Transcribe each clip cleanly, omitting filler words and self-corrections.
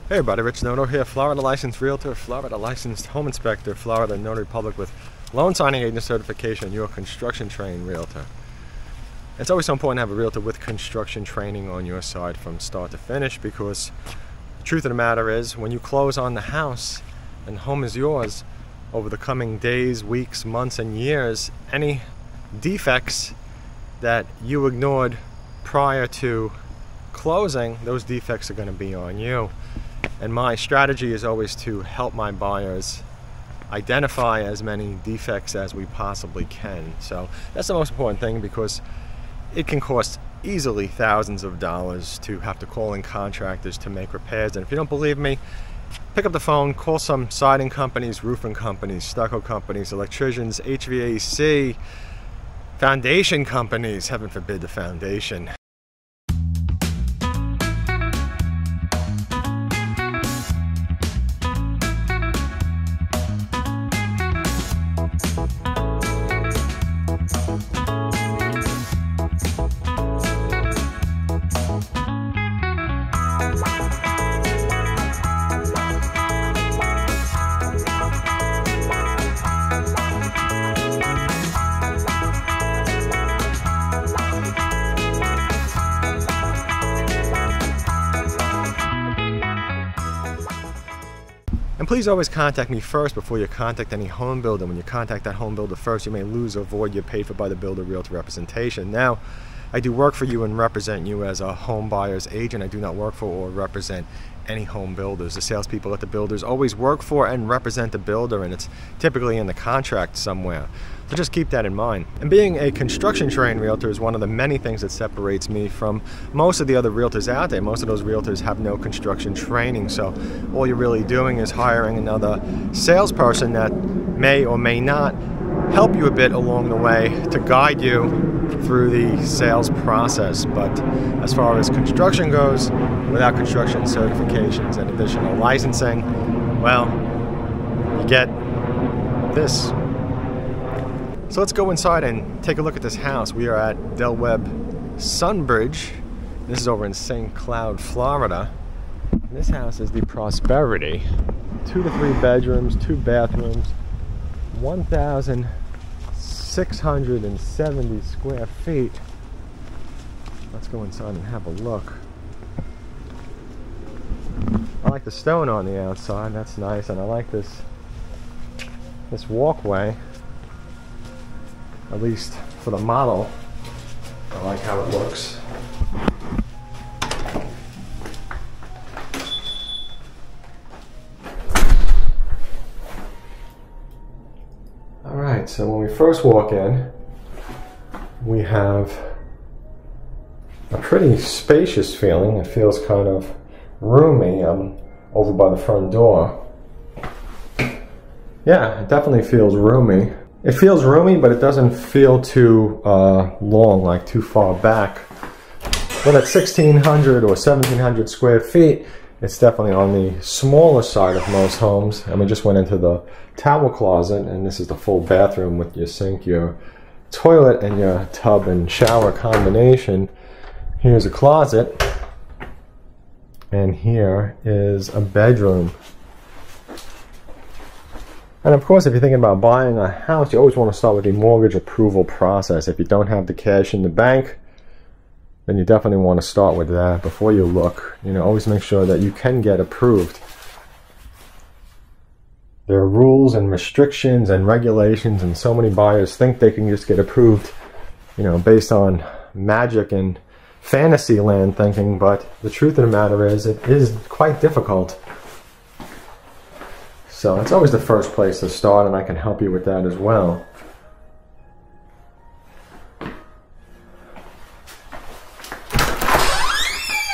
Hey everybody, Rich Noto here, Florida licensed realtor, Florida licensed home inspector, Florida notary public with loan signing agent certification, your construction trained realtor. It's always so important to have a realtor with construction training on your side from start to finish, because the truth of the matter is when you close on the house and the home is yours, over the coming days, weeks, months, and years, any defects that you ignored prior to closing, those defects are going to be on you. And my strategy is always to help my buyers identify as many defects as we possibly can. So that's the most important thing, because it can cost easily thousands of dollars to have to call in contractors to make repairs. And if you don't believe me, pick up the phone, call some siding companies, roofing companies, stucco companies, electricians, HVAC, foundation companies, heaven forbid the foundation. And please always contact me first before you contact any home builder. When you contact that home builder first, you may lose or avoid your paid for by the builder realtor representation. Now, I do work for you and represent you as a home buyer's agent. I do not work for or represent any home builders. The salespeople at the builders always work for and represent the builder, and it's typically in the contract somewhere. So just keep that in mind. And being a construction trained realtor is one of the many things that separates me from most of the other realtors out there. Most of those realtors have no construction training, so all you're really doing is hiring another salesperson that may or may not help you a bit along the way to guide you through the sales process. But as far as construction goes, without construction certifications and additional licensing, well, you get this. So let's go inside and take a look at this house. We are at Webb Sunbridge. This is over in St. Cloud, Florida. And this house is the Prosperity. 2 to 3 bedrooms, 2 bathrooms, 1,670 square feet. Let's go inside and have a look. I like the stone on the outside, that's nice, and I like this walkway. At least for the model, I like how it looks. Alright, so when we first walk in, we have a pretty spacious feeling. It feels kind of roomy. I'm over by the front door. Yeah, it definitely feels roomy. It feels roomy, but it doesn't feel too long, like too far back. But at 1,600 or 1,700 square feet, it's definitely on the smaller side of most homes. And we just went into the towel closet, and this is the full bathroom with your sink, your toilet, and your tub and shower combination. Here's a closet, and here is a bedroom. And of course, if you're thinking about buying a house, you always want to start with the mortgage approval process. If you don't have the cash in the bank, then you definitely want to start with that before you look. You know, always make sure that you can get approved. There are rules and restrictions and regulations, and so many buyers think they can just get approved, you know, based on magic and fantasy land thinking, but the truth of the matter is it is quite difficult. So it's always the first place to start, and I can help you with that as well.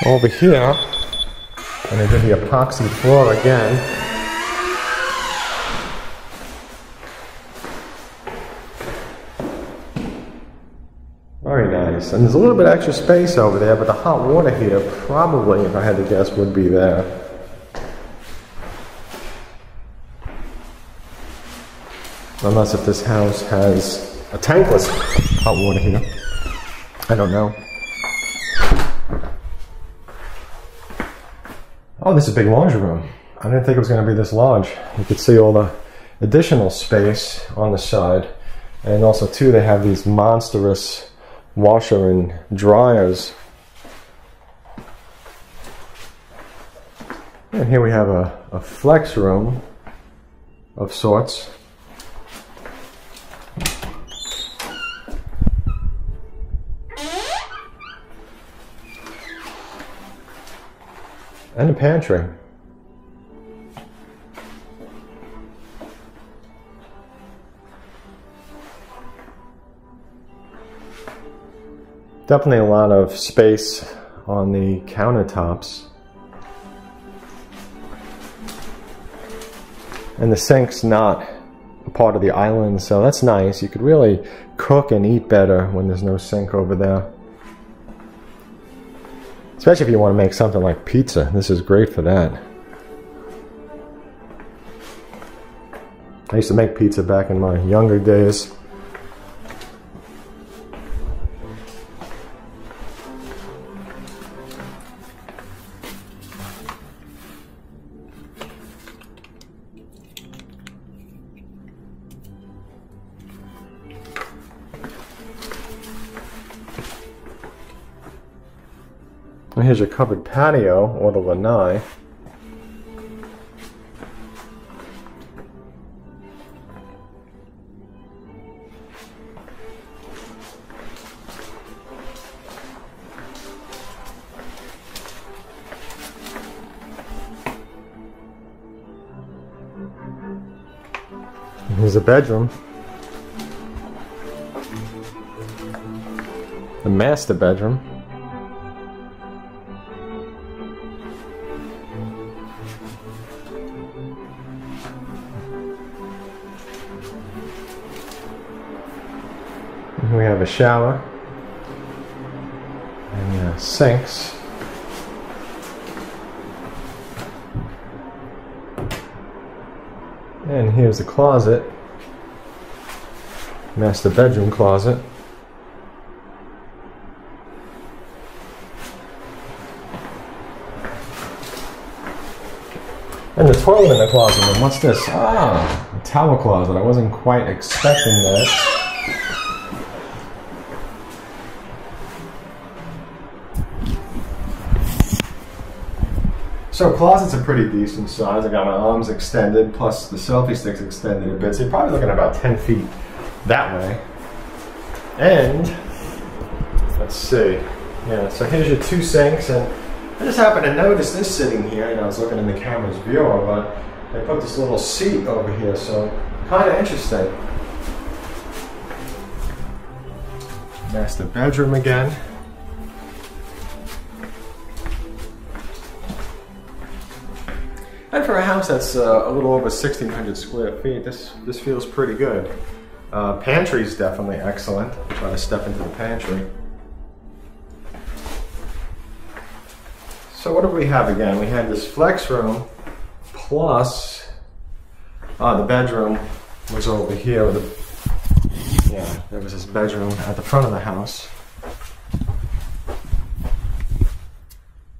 Over here, and I did the epoxy floor again. Very nice. And there's a little bit extra space over there, but the hot water heater probably, if I had to guess, would be there. Unless if this house has a tankless hot water heater. I don't know. Oh, this is a big laundry room. I didn't think it was going to be this large. You could see all the additional space on the side. And also too, they have these monstrous washer and dryers. And here we have a flex room of sorts. And a pantry. Definitely a lot of space on the countertops. And the sink's not a part of the island, so that's nice. You could really cook and eat better when there's no sink over there. Especially if you want to make something like pizza. This is great for that. I used to make pizza back in my younger days. And here's your covered patio, or the lanai. And here's a bedroom. The master bedroom. We have a shower and sinks. And here's the closet, master bedroom closet. And the toilet in the closet room. What's this? Ah, a towel closet. I wasn't quite expecting that. So closets are pretty decent size. I got my arms extended, plus the selfie stick's extended a bit. So you're probably looking at about 10 feet that way. And let's see. Yeah, so here's your two sinks, and I just happened to notice this sitting here, and I was looking in the camera's viewer, but they put this little seat over here, so kind of interesting. Master bedroom again. And for a house that's a little over 1,600 square feet, this feels pretty good. Pantry's definitely excellent. Try to step into the pantry. So what do we have again? We had this flex room, plus the bedroom was over here. Yeah, there was this bedroom at the front of the house.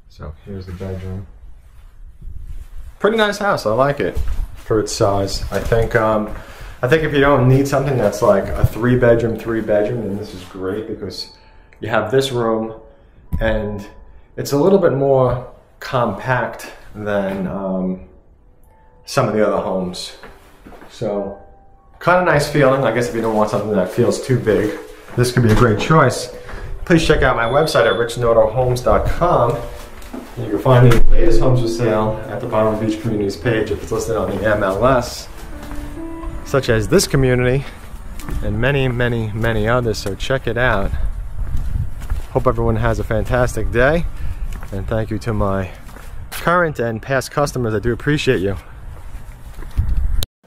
So here's the bedroom. Pretty nice house. I like it for its size. I think if you don't need something that's like a three bedroom, then this is great, because you have this room and it's a little bit more compact than some of the other homes. So kind of nice feeling. I guess if you don't want something that feels too big, this could be a great choice. Please check out my website at richnotohomes.com. You can find the latest homes for sale at the Palm Beach Communities page if it's listed on the MLS, such as this community and many, many, many others, so check it out. Hope everyone has a fantastic day, and thank you to my current and past customers. I do appreciate you.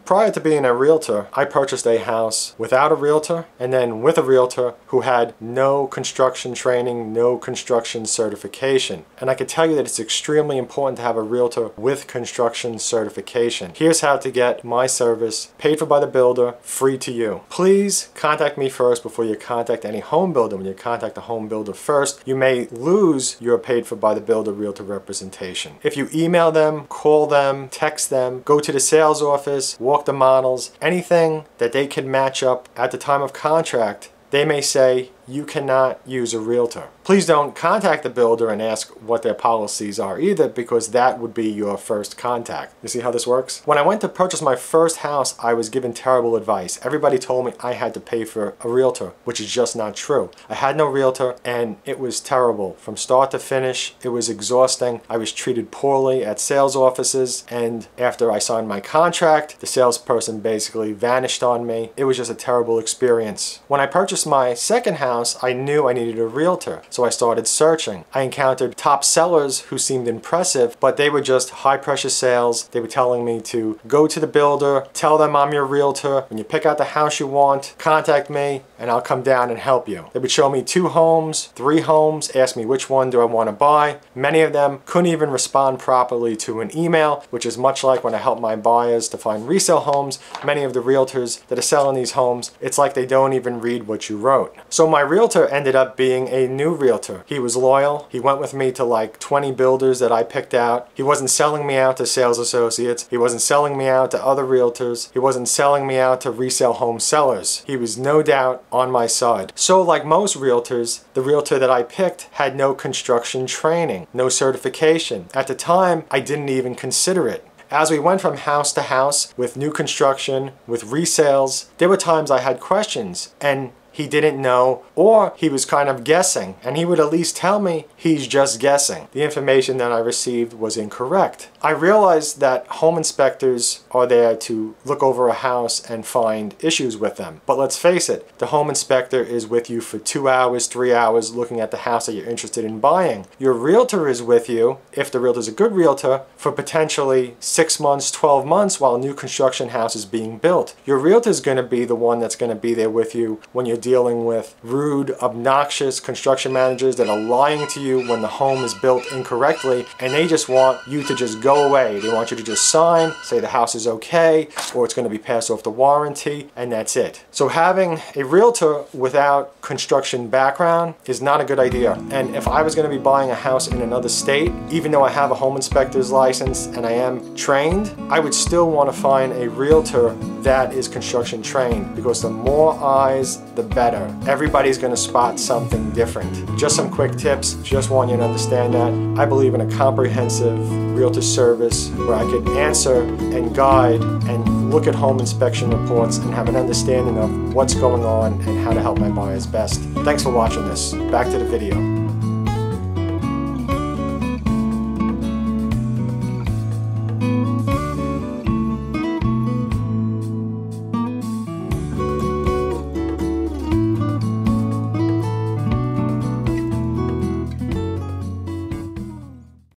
Prior to being a realtor, I purchased a house without a realtor and then with a realtor who had no construction training, no construction certification. And I can tell you that it's extremely important to have a realtor with construction certification. Here's how to get my service paid for by the builder, free to you. Please contact me first before you contact any home builder. When you contact a home builder first, you may lose your paid for by the builder realtor representation. If you email them, call them, text them, go to the sales office, walk the models, anything that they can match up at the time of contract, they may say you cannot use a realtor. Please don't contact the builder and ask what their policies are either, because that would be your first contact. You see how this works? When I went to purchase my first house, I was given terrible advice. Everybody told me I had to pay for a realtor, which is just not true. I had no realtor and it was terrible. From start to finish, it was exhausting. I was treated poorly at sales offices, and after I signed my contract, the salesperson basically vanished on me. It was just a terrible experience. When I purchased my second house, I knew I needed a realtor, so I started searching. I encountered top sellers who seemed impressive, but they were just high pressure sales. They were telling me to go to the builder, tell them I'm your realtor. When you pick out the house you want, contact me and I'll come down and help you. They would show me 2 homes, 3 homes, ask me which one do I want to buy. Many of them couldn't even respond properly to an email, which is much like when I help my buyers to find resale homes. Many of the realtors that are selling these homes, it's like they don't even read what you wrote. So my realtor ended up being a new realtor. He was loyal. He went with me to like 20 builders that I picked out. He wasn't selling me out to sales associates. He wasn't selling me out to other realtors. He wasn't selling me out to resale home sellers. He was no doubt on my side. So like most realtors, the realtor that I picked had no construction training, no certification. At the time, I didn't even consider it. As we went from house to house with new construction, with resales, there were times I had questions and he didn't know, or he was kind of guessing, and he would at least tell me he's just guessing. The information that I received was incorrect. I realized that home inspectors are there to look over a house and find issues with them. But let's face it, the home inspector is with you for 2 hours, 3 hours looking at the house that you're interested in buying. Your realtor is with you, if the realtor is a good realtor, for potentially 6 months, 12 months while a new construction house is being built. Your realtor is going to be the one that's going to be there with you when you're dealing with rude, obnoxious construction managers that are lying to you when the home is built incorrectly, and they just want you to just go away. They want you to just sign, say the house is okay, or it's going to be passed off the warranty, and that's it. So having a realtor without construction background is not a good idea. And if I was going to be buying a house in another state, even though I have a home inspector's license and I am trained, I would still want to find a realtor that is construction trained, because the more eyes, the better. Everybody's going to spot something different. Just some quick tips, just want you to understand that. I believe in a comprehensive realtor service where I could answer and guide and look at home inspection reports and have an understanding of what's going on and how to help my buyers best. Thanks for watching this. Back to the video.